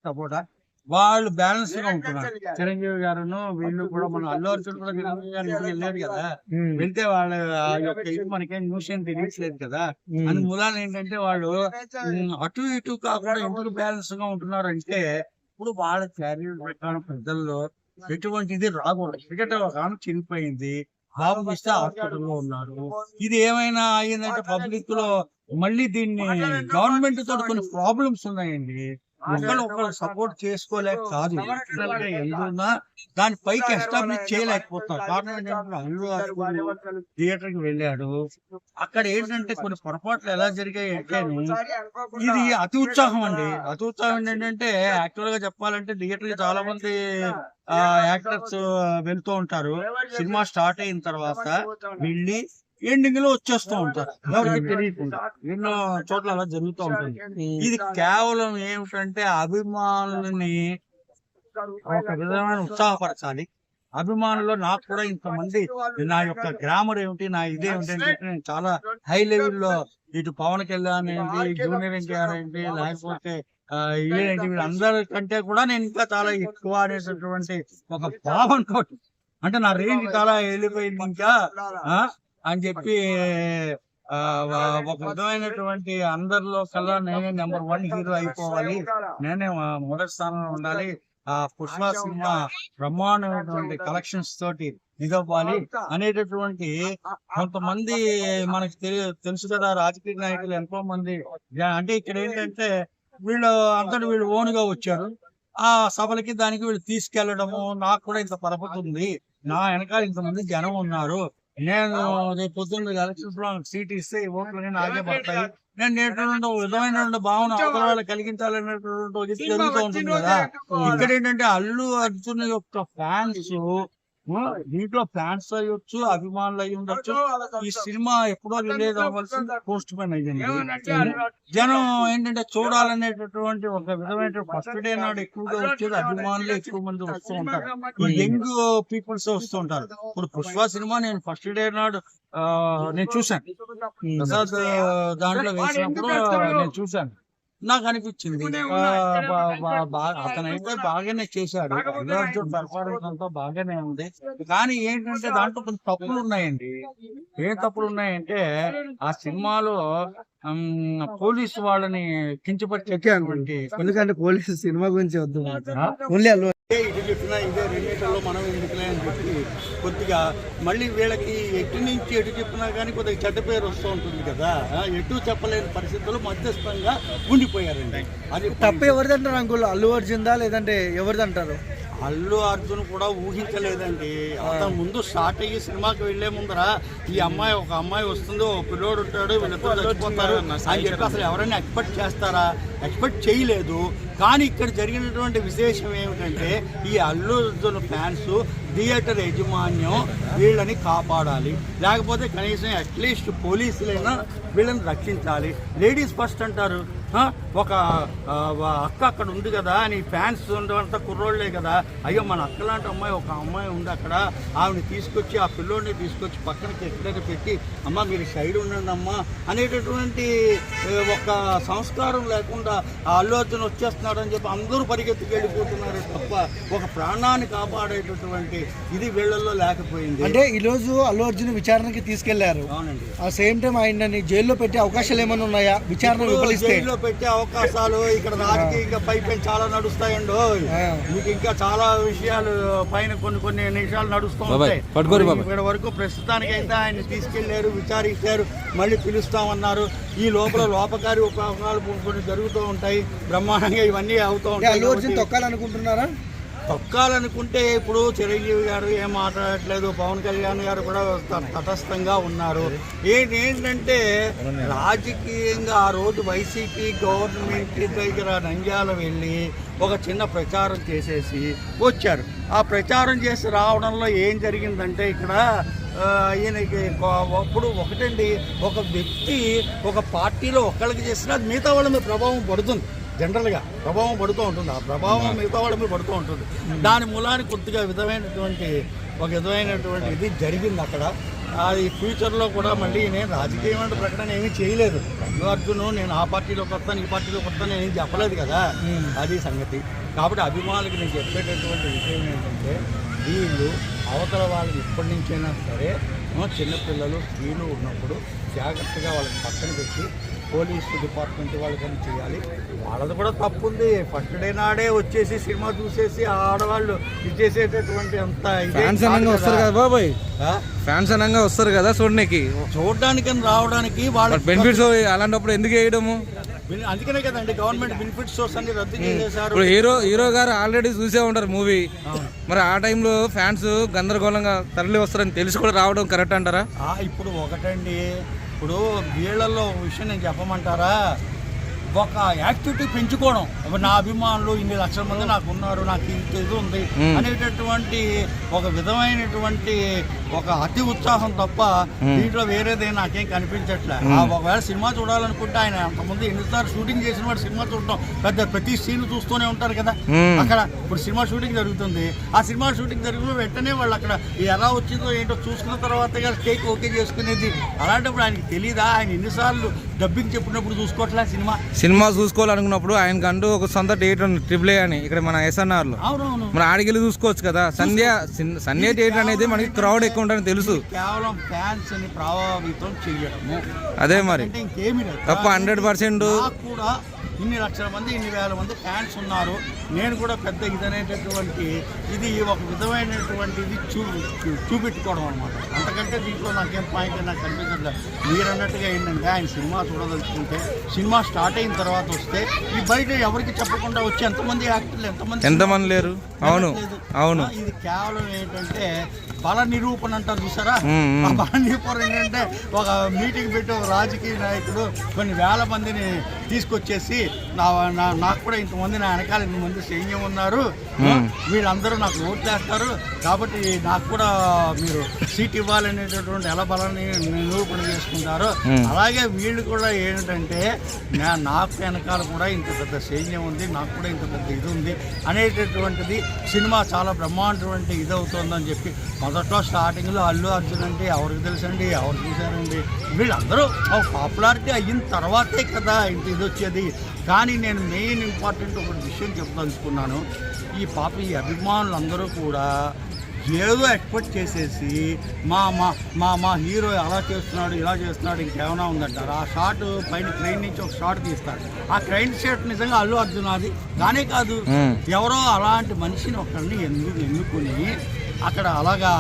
సపోర్టా వాళ్ళు బ్యాలెన్స్ గా ఉంటున్నారు. చిరంజీవి గారును వీళ్ళు కూడా మన అల్లు అర్జున్ కూడా చిరంజీవి గారు ఇంటికి వెళ్ళారు కదా, వెళ్తే వాళ్ళ యొక్క ఇది మనకేం న్యూస్ ఏం తెలియట్లేదు కదా. అని మూలాన ఏంటంటే వాళ్ళు అటు ఇటు కాకుండా ఎందుకు బ్యాలెన్స్ గా ఉంటున్నారు అంటే, ఇప్పుడు వాళ్ళ క్యారియర్ ప్రకారం పెద్దల్లో ఎటువంటిది రాకూడదు. ఎందుకంటే ఒక ఆమె చనిపోయింది, బాబు ఇస్తే హాస్పిటల్లో ఉన్నారు. ఇది ఏమైనా అయ్యిందంటే పబ్లిక్ లో మళ్ళీ దీన్ని గవర్నమెంట్ తోటి కొన్ని ప్రాబ్లమ్స్ ఉన్నాయండి. ఒకళ్ళు సపోర్ట్ చేసుకోలేక కాదు, ఎందుకున్నా దాని పైకి ఎస్టాబ్లిష్ చేయలేకపోతున్నారు. కారణం ఏంటంటే అల్లు అర్జున్ థియేటర్ కి వెళ్ళాడు, అక్కడ ఏంటంటే కొన్ని పొరపాట్లు ఎలా జరిగాయి అంటే, ఇది అతి ఉత్సాహం అండి. అతి ఉత్సాహం ఏంటంటే యాక్చువల్ గా చెప్పాలంటే థియేటర్ కి చాలా మంది యాక్టర్స్ వెళ్తూ ఉంటారు. సినిమా స్టార్ట్ అయిన తర్వాత వెళ్ళి ఎండింగ్ లో వచ్చేస్తూ ఉంటారు, ఎవరికి తెలియకుండా. ఎన్నో చోట్ల అలా జరుగుతూ ఉంటుంది. ఇది కేవలం ఏమిటంటే అభిమానులని ఒక విధమైన ఉత్సాహపరచాలి. అభిమానులు నాకు కూడా ఇంతమంది, నా యొక్క గ్రామర్ ఏమిటి, నా ఇదేమిటి అని చెప్పి నేను చాలా హై లెవెల్లో ఇటు పవన్ కళ్యాణ్ ఏంటి, జూనియర్ ఎన్టీఆర్ ఏంటి, లేకపోతే ఇదేంటి, వీళ్ళందరికంటే కూడా నేను ఇంకా చాలా ఎక్కువ అనేటటువంటి ఒక భావనతో, అంటే నా రేంజ్ చాలా వెళ్ళిపోయింది ఇంకా అని చెప్పి ఒక విధమైనటువంటి అందరిలో కల్లా నేనే నెంబర్ 1 హీరో అయిపోవాలి, నేనే మొదటి స్థానంలో ఉండాలి, పుష్ప సినిమా బ్రహ్మాండమైనటువంటి కలెక్షన్స్ తోటి ఇదవ్వాలి అనేటటువంటి కొంతమంది మనకి తెలుసు కదా, రాజకీయ నాయకులు ఎంతో మంది. అంటే ఇక్కడ ఏంటంటే వీళ్ళు ఓన్ గా వచ్చారు ఆ సభలకి, దానికి వీళ్ళు తీసుకెళ్లడము. నాకు కూడా ఇంత పరపతి ఉంది, నా వెనకాల ఇంతమంది జనం ఉన్నారు, నేను రేపు పొద్దున్న ఎలక్షన్స్ లో సీట్ ఇస్తే ఈ ఓట్లన్నీ నాకే పడతాయి, నేను నేర్చుకుంటే విధమైన భావన అవతల వాళ్ళు కలిగించాలనేటువంటి జరుగుతూ ఉంటుంది కదా. ఇక్కడ ఏంటంటే అల్లు అర్జున్ యొక్క ఫ్యాన్స్, దీంట్లో ఫ్యాన్స్ అయ్యొచ్చు, అభిమానులు అయ్యి ఉండొచ్చు. ఈ సినిమా ఎప్పుడో రిలీజ్ అవ్వాల్సింది పోస్ట్ పోన్ అయ్యింది. జనం ఏంటంటే చూడాలనేటటువంటి ఒక విధమైన ఫస్ట్ డే నాడు ఎక్కువగా వచ్చేది అభిమానులు ఎక్కువ మంది వస్తూ ఉంటారు, యంగ్ పీపుల్స్ వస్తూ ఉంటారు. ఇప్పుడు పుష్ప సినిమా నేను ఫస్ట్ డే నాడు నేను చూశాను, ప్రసాద్ దాంట్లో వేసినప్పుడు నేను చూశాను. నాకు అనిపించింది అతనైతే బాగానే చేశాడు, అల్లు అర్జున్ పర్ఫార్మెన్స్ అంతా బాగానే ఉంది. కానీ ఏంటంటే దాంట్లో కొన్ని తప్పులు ఉన్నాయండి. ఏం తప్పులు ఉన్నాయంటే ఆ సినిమాలో పోలీసు వాళ్ళని కించపరిచేటువంటి, ఎందుకంటే పోలీసు సినిమా గురించి వద్దు, ఇటు చెప్పినా ఇదే రెండింటిలో మనం ఎందుకులే అని చెప్పి కొద్దిగా మళ్ళీ వీళ్ళకి ఎటు నుంచి ఎటు చెప్పినా కానీ కొద్దిగా చెడ్డ పేరు వస్తూ ఉంటుంది కదా. ఎటు చెప్పలేని పరిస్థితుల్లో మధ్యస్థంగా ఉండిపోయారండి. అది తప్పు ఎవరిదంటారు అంకుల్, అల్లు అర్జున్దా లేదంటే ఎవరిదంటారు? అల్లు అర్జున్ కూడా ఊహించలేదండి. అతను ముందు స్టార్ట్ అయ్యి సినిమాకి వెళ్లే ముందర ఒక అమ్మాయి వస్తుంది, ఓ పిల్లోడు ఉంటాడు, వీళ్ళిద్దరు చచ్చిపోతారు అని చెప్పి అసలు ఎవరైనా ఎక్స్పెక్ట్ చేస్తారా? ఎక్స్పెక్ట్ చేయలేదు. కానీ ఇక్కడ జరిగినటువంటి విశేషం ఏమిటంటే ఈ అల్లు అర్జున్ ఫ్యాన్స్ థియేటర్ యాజమాన్యం వీళ్ళని కాపాడాలి, లేకపోతే కనీసం అట్లీస్ట్ పోలీసులైనా వీళ్ళని రక్షించాలి. లేడీస్ ఫస్ట్ అంటారు, ఒక అక్క అక్కడ ఉంది కదా అని ఫ్యాన్స్ ఉండేంత కుర్రోళ్లే కదా. అయ్యో మన అక్క లాంటి ఒక అమ్మాయి ఉంది అక్కడ, ఆవిడని తీసుకొచ్చి ఆ పిల్లోడిని తీసుకొచ్చి పక్కనకి ఎక్కడికి పెట్టి అమ్మ మీరు సైడ్ ఉండండి అమ్మా అనేటటువంటి ఒక సంస్కారం లేకుండా ఆ అల్లు అర్జున్ వచ్చేస్తున్నాడు అని చెప్పి అందరూ పరిగెత్తుకు వెళ్ళిపోతున్నారు తప్ప ఒక ప్రాణాన్ని కాపాడేటటువంటి ఇది వీళ్ళల్లో లేకపోయింది. అంటే ఈరోజు అల్లు అర్జున్ విచారణకి తీసుకెళ్లారు. అవునండి. ఆ సేమ్ టైం ఆయనని జైల్లో పెట్టే అవకాశాలు ఏమైనా ఉన్నాయా? విచారణ జైల్లో పెట్టే అవకాశాలు ఇక్కడ రాజకీయంగా పైపైన చాలా నడుస్తాయండి. మీకు ఇంకా చాలా విషయాలు పైన కొన్ని నిమిషాలు నడుస్తూ ఉంటాయి. ఇక్కడ వరకు ప్రస్తుతానికి అయితే ఆయన తీసుకెళ్లారు, విచారించారు, మళ్ళీ పిలుస్తామన్నారు. ఈ లోపకారి ఉపయోగాలు కొన్ని జరుగుతూ ఉంటాయి బ్రహ్మాండంగా, ఇవన్నీ అవుతూ ఉంటాయి. అల్లు అర్జున్ తొక్కాలనుకుంటున్నారా? తొక్కాలనుకుంటే ఇప్పుడు చిరంజీవి గారు ఏం మాట్లాడట్లేదు, పవన్ కళ్యాణ్ గారు కూడా తటస్థంగా ఉన్నారు. ఏంటంటే రాజకీయంగా ఆ రోజు వైసీపీ గవర్నమెంట్ దగ్గర నంద్యాల వెళ్ళి ఒక చిన్న ప్రచారం చేసేసి వచ్చారు. ఆ ప్రచారం చేసి రావడంలో ఏం జరిగిందంటే ఇక్కడ ఈయనకి అప్పుడు ఒకటండి, ఒక వ్యక్తి ఒక పార్టీలో ఒక్కళ్ళకి చేసినా అది మిగతా వాళ్ళ మీద ప్రభావం పడుతుంది. జనరల్గా ప్రభావం పడుతూ ఉంటుంది, ఆ ప్రభావం మిగతా వాళ్ళ మీద పడుతూ ఉంటుంది. దాని మూలానికి కొద్దిగా ఒక విధమైనటువంటి ఇది జరిగింది అక్కడ. అది ఫ్యూచర్లో కూడా మళ్ళీ నేను రాజకీయం అంటే ప్రకటన ఏమీ చేయలేదు. అల్లు అర్జున్ నేను ఆ పార్టీలోకి వస్తాను ఈ పార్టీలోకి వస్తాను నేనేం చెప్పలేదు కదా, అది సంగతి. కాబట్టి అభిమానులకు నేను చెప్పేటటువంటి విషయం ఏంటంటే వీళ్ళు అవతల వాళ్ళకి ఇప్పటి నుంచైనా సరే చిన్నపిల్లలు స్త్రీలు ఉన్నప్పుడు జాగ్రత్తగా వాళ్ళకి పక్కన పెట్టి పోలీసు డిపార్ట్మెంట్ వాళ్ళకని చేయాలి. వాళ్ళది కూడా తప్పు ఉంది. ఫస్ట్ డే నాడే వచ్చేసి సినిమా చూసేసి ఆడవాళ్ళు ఇచ్చేసేటటువంటి అంత వస్తారు కదా బాబాయ్, ఫ్యాన్స్ అనంగా వస్తారు కదా చూడడానికి రావడానికి వాళ్ళ బెనిఫిట్స్ అలాంటప్పుడు ఎందుకు వేయడము? అందుకనే కదండి గవర్నమెంట్ బెనిఫిట్ సోర్స్ అన్ని రద్దు చేసేసారు. ఇప్పుడు హీరో గారు ఆల్రెడీ చూసే ఉంటారు మూవీ, మరి ఆ టైంలో ఫ్యాన్స్ గందరగోళంగా తరలి వస్తారని తెలిసి కూడా రావడం కరెక్ట్ అంటారా? ఇప్పుడు ఒకటండి, ఇప్పుడు వీళ్ళల్లో విషయం నేను చెప్పమంటారా, ఒక యాక్టివిటీ పెంచుకోవడం. నా అభిమానులు ఇన్ని లక్షల మంది నాకు ఉన్నారు, నాకు ఇంత ఇది ఉంది అనేటటువంటి ఒక విధమైనటువంటి ఒక అతి ఉత్సాహం తప్ప దీంట్లో వేరేదే నాకేం కనిపించట్లే. ఒకవేళ సినిమా చూడాలనుకుంటే ఆయన అంతకుముందు ఎన్నిసార్లు షూటింగ్ చేసిన వాడు సినిమా చూడటం ప్రతి సీన్ చూస్తూనే ఉంటారు కదా. అక్కడ ఇప్పుడు సినిమా షూటింగ్ జరుగుతుంది, ఆ సినిమా షూటింగ్ జరిగిన వెంటనే వాళ్ళు అక్కడ ఎలా వచ్చిందో ఏంటో చూసుకున్న తర్వాత టేక్ ఓకే చేసుకునేది. అలాంటప్పుడు ఆయనకి తెలీదా? ఆయన ఎన్నిసార్లు డబ్బింగ్ చెప్పినప్పుడు చూసుకోవట్లే సినిమా చూసుకోవాలనుకున్నప్పుడు ఆయనకంటూ ఒక సొంత థియేటర్ ఉంది AAA అని ఇక్కడ మన SNR లో. మరి ఆడికెళ్ళి చూసుకోవచ్చు కదా. సంధ్య థియేటర్ అనేది మనకి క్రౌడ్ ఎక్కువ ఉంటుందని తెలుసు. కేవలం ఫ్యాన్స్ ని ప్రభావితం చేయడము అదే మరి ఇంకేమి తప్ప 100%. కూడా ఇన్ని లక్షల మంది ఇన్ని వేల మంది ఫ్యాన్స్ ఉన్నారు, నేను కూడా పెద్ద ఇదనేటటువంటి ఇది ఒక విధమైనటువంటి ఇది చూపెట్టుకోవడం అనమాట. అంతకంటే దీంట్లో నాకేం పాయింట్ నాకు కనిపించట్లేదు. మీరు అన్నట్టుగా ఏంటంటే ఆయన సినిమా చూడదలుచుకుంటే సినిమా స్టార్ట్ అయిన తర్వాత వస్తే ఈ బయట ఎవరికి చెప్పకుండా వచ్చి ఎంతమంది యాక్టర్లు ఎంతమంది లేరు. అవును ఇది కేవలం ఏంటంటే బల నిరూపణ అంటారు చూసారా, ఆ బల నిరూపణ ఏంటంటే ఒక మీటింగ్ పెట్టి ఒక రాజకీయ నాయకుడు కొన్ని వేల మందిని తీసుకొచ్చేసి నాకు కూడా ఇంతమంది నా వెనకాల ఇంతమంది సైన్యం ఉన్నారు, వీళ్ళందరూ నాకు ఓట్లు వేస్తారు కాబట్టి నాకు కూడా మీరు సీట్ ఇవ్వాలనేటటువంటి ఎలా బలాన్ని నిరూపణ చేసుకుంటారో అలాగే వీళ్ళు కూడా ఏంటంటే నాకు వెనకాల కూడా ఇంత పెద్ద సైన్యం ఉంది, నాకు కూడా ఇంత పెద్ద ఇది ఉంది అనేటటువంటిది సినిమా చాలా బ్రహ్మాండటువంటి ఇది అవుతుందని చెప్పి మొదట్లో స్టార్టింగ్లో అల్లు అర్జున్ అంటే ఎవరికి తెలుసండి, ఎవరు చూశారండి, వీళ్ళందరూ పాపులారిటీ అయిన తర్వాతే కదా ఇంత ఇది వచ్చేది. కానీ నేను మెయిన్ ఇంపార్టెంట్ ఒక విషయం చెప్పదలుచుకున్నాను, ఈ అభిమానులందరూ కూడా ఏదో ఎక్స్పెక్ట్ చేసేసి మా మా మా మా హీరో అలా చేస్తున్నాడు ఇలా చేస్తున్నాడు ఇంకేమైనా ఉందంటారు. ఆ షాట్ పైన క్రైన్ నుంచి ఒక షాట్ తీస్తాడు, ఆ క్రైన్ షాట్ నిజంగా అల్లు అర్జున్ అది కానే కాదు, ఎవరో అలాంటి మనిషిని ఒకరిని ఎన్నుకుని అక్కడ అలాగా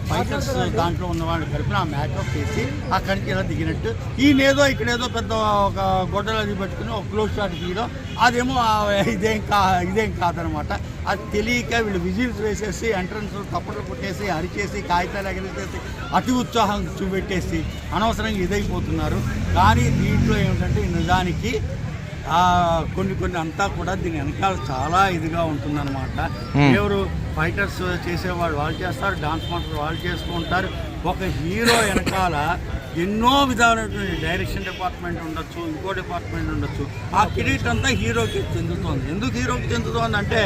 ఫైటర్స్ దాంట్లో ఉన్న వాళ్ళని కలిపి ఆ మేకప్ చేసి అక్కడి నుంచి ఇలా దిగినట్టు ఈయనేదో ఇక్కడేదో పెద్ద ఒక గొడ్డలు అది పెట్టుకుని ఒక క్లోజ్ షాట్ తీయడం అదేమో ఇదేం కాదనమాట. అది తెలియక వీళ్ళు విజిల్స్ వేసేసి ఎంట్రన్స్ తప్పట్లు కొట్టేసి అరిచేసి కాగితాలు ఎగరేసేసి అతి ఉత్సాహం చూపెట్టేసి అనవసరంగా ఇదైపోతున్నారు. కానీ దీంట్లో ఏమిటంటే నిజానికి కొన్ని అంతా కూడా దీని వెనకాల చాలా ఇదిగా ఉంటుందన్నమాట. ఎవరు ఫైటర్స్ చేసేవాళ్ళు వాళ్ళు చేస్తారు, డాన్స్ మాస్టర్ వాళ్ళు చేస్తూ ఉంటారు. ఒక హీరో వెనకాల ఎన్నో విధాలైనటువంటి డైరెక్షన్ డిపార్ట్మెంట్ ఉండొచ్చు, ఇంకో డిపార్ట్మెంట్ ఉండొచ్చు. ఆ క్రెడిట్ అంతా హీరోకి చెందుతోంది. ఎందుకు హీరోకి చెందుతోంది అంటే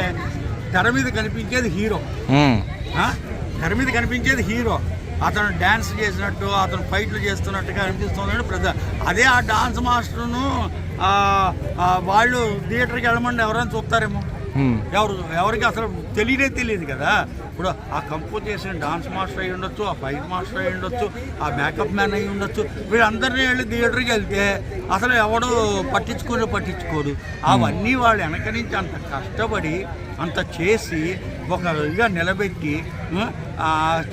తెర మీద కనిపించేది హీరో, తెర మీద కనిపించేది హీరో. అతను డ్యాన్స్ చేసినట్టు అతను ఫైట్లు చేస్తున్నట్టుగా అనిపిస్తుంది. అదే ఆ డాన్స్ మాస్టర్ను వాళ్ళు థియేటర్కి వెళ్ళమండి ఎవరైనా చూస్తారేమో, ఎవరికి అసలు తెలియదు కదా. ఇప్పుడు ఆ కంపోజ్ చేసిన డాన్స్ మాస్టర్ అయ్యి ఉండొచ్చు, ఆ ఫైట్ మాస్టర్ అయ్యి ఉండొచ్చు, ఆ మేకప్ మ్యాన్ అయ్యి ఉండొచ్చు. వీళ్ళందరినీ వెళ్ళి థియేటర్కి వెళ్తే అసలు ఎవడు పట్టించుకోడు. అవన్నీ వాళ్ళు వెనక నుంచి అంత కష్టపడి అంత చేసి ఒక ఇదిగా నిలబెట్టి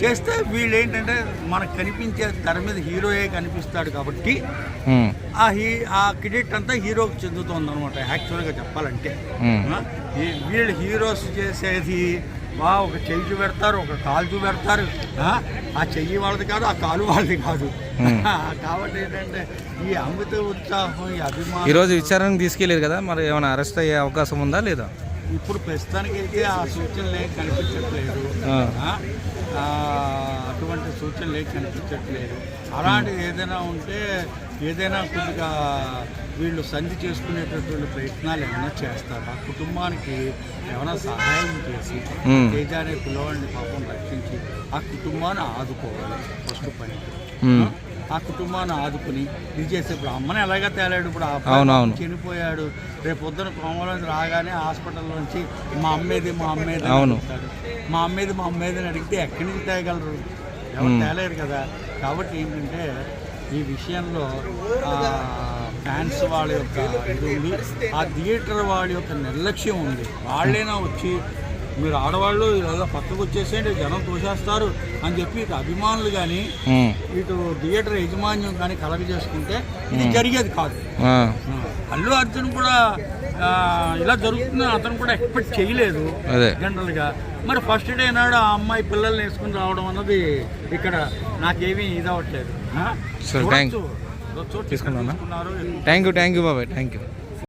చేస్తే వీళ్ళు ఏంటంటే మనకు కనిపించే తెర మీద హీరోయే కనిపిస్తాడు కాబట్టి ఆ క్రెడిట్ అంతా హీరోకి చెందుతుంది అనమాట. యాక్చువల్గా చెప్పాలంటే వీళ్ళు హీరోస్ చేసేది ఒక చెయ్యి చూపెడతారు, ఒక కాలు చూపెడతారు. ఆ చెయ్యి వాళ్ళది కాదు, ఆ కాలు వాళ్ళది కాదు. కాబట్టి ఏంటంటే ఈ అమృత ఉత్సాహం ఈ అభిమానం. ఈరోజు విచారణకు తీసుకెళ్ళారు కదా, మరి ఏమైనా అరెస్ట్ అయ్యే అవకాశం ఉందా లేదా? ఇప్పుడు ప్రస్తుతానికి అయితే ఆ సూచనలు ఏం కనిపించట్లేదు, అటువంటి సూచనలు ఏం కనిపించట్లేదు. అలాంటిది ఏదైనా ఉంటే ఏదైనా కొద్దిగా వీళ్ళు సంధి చేసుకునేటటువంటి ప్రయత్నాలు ఏమైనా చేస్తారు, ఆ కుటుంబానికి ఏమైనా సహాయం చేసి తేజ అనే పిల్లవాడిని పాపం రక్షించి ఆ కుటుంబాన్ని ఆదుకోవాలి. ఫస్ట్ పని ఆ కుటుంబాన్ని ఆదుకుని ఇది చేసే. ఇప్పుడు అమ్మని ఎలాగ తేలాడు, ఇప్పుడు ఆ చనిపోయాడు, రేపు పొద్దున కోమలోంచి రాగానే హాస్పిటల్లోంచి మా అమ్మేది అంటాడు. మా అమ్మేది అని అడిగితే ఎక్కడి నుంచి తేగలరు, ఎవరు తేలేరు కదా. కాబట్టి ఏంటంటే ఈ విషయంలో ఫ్యాన్స్ వాళ్ళ యొక్క ఇది ఉంది, ఆ థియేటర్ వాళ్ళ యొక్క నిర్లక్ష్యం ఉంది. వాళ్ళైనా వచ్చి మీరు ఆడవాళ్ళు ఇలా పక్కకు వచ్చేసేయండి జనం తోసేస్తారు అని చెప్పి ఇటు అభిమానులు కానీ ఇటు థియేటర్ యజమాన్యం కానీ కలగ చేసుకుంటే ఇది జరిగేది కాదు. అల్లు అర్జున్ కూడా ఇలా జరుగుతుందని అతను కూడా ఎక్స్పెక్ట్ చేయలేదు జనరల్గా. మరి ఫస్ట్ డే నాడు ఆ అమ్మాయి పిల్లల్ని వేసుకుని రావడం అన్నది ఇక్కడ నాకేమీ ఇది అవ్వట్లేదు. థ్యాంక్ యూ బాబాయ్, థ్యాంక్ యూ.